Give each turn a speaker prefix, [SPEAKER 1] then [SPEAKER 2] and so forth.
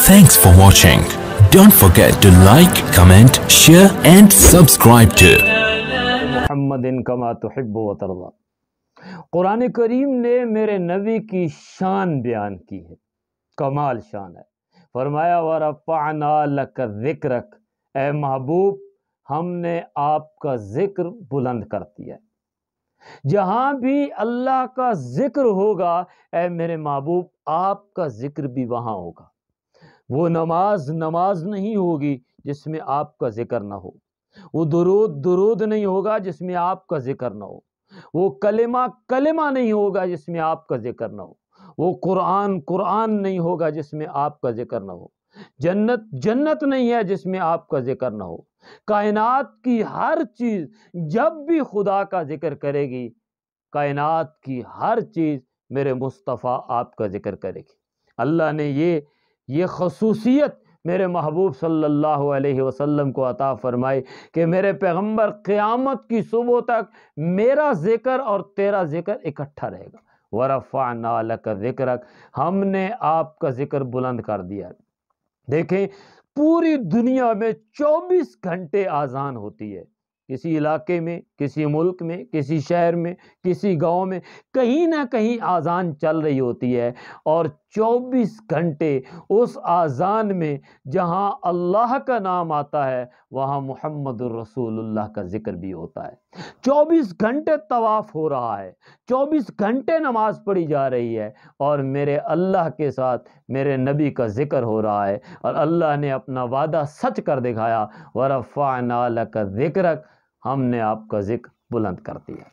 [SPEAKER 1] Thanks for watching. Don't forget to like, comment, share and subscribe to
[SPEAKER 2] محمد کما تحب و ترضا۔ قرآن کریم نے میرے نبی کی شان بیان کی ہے، کمال شان ہے۔ فرمایا ورفعنا لک ذکرک، اے محبوب ہم نے آپ کا ذکر بلند کر دیا ہے۔ جہاں بھی اللہ کا ذکر ہوگا اے میرے محبوب آپ کا ذکر بھی وہاں ہوگا۔ وہ نماز نہیں ہوگی جس میں آپ کا ذکر نہ ہو، وہ درود نہیں ہوگا جس میں آپ کا ذکر نہ ہو، وہ کلمہ نہیں ہوگا جس میں آپ کا ذکر نہ ہو، وہ قرآن نہیں ہوگا جس میں آپ کا ذکر نہ ہو، جنت نہیں ہے جس میں آپ کا ذکر نہ ہو۔ کائنات کی ہر چیز جب بھی خدا کا ذکر کرے گی، کائنات کی ہر چیز میرے مصطفیٰ آپ کا ذکر کرے گی۔ اللہ نے یہ خصوصیت میرے محبوب صلی اللہ علیہ وسلم کو عطا فرمائی کہ میرے پیغمبر قیامت کی صبح تک میرا ذکر اور تیرا ذکر اکٹھا رہے گا۔ ورفعنا لک ذکرک، ہم نے آپ کا ذکر بلند کر دیا۔ دیکھیں پوری دنیا میں 24 گھنٹے اذان ہوتی ہے، کسی علاقے میں، کسی ملک میں، کسی شہر میں، کسی گاؤں میں کہیں نہ کہیں اذان چل رہی ہوتی ہے، اور 24 گھنٹے اس اذان میں جہاں اللہ کا نام آتا ہے وہاں محمد الرسول اللہ کا ذکر بھی ہوتا ہے۔ 24 گھنٹے طواف ہو رہا ہے، 24 گھنٹے نماز پڑھی جا رہی ہے، اور میرے اللہ کے ساتھ میرے نبی کا ذکر ہو رہا ہے، اور اللہ نے اپنا وعدہ سچ کر دکھایا۔ ورفعنا لک ذکرک، ہم نے آپ کا ذکر بلند کر دیا۔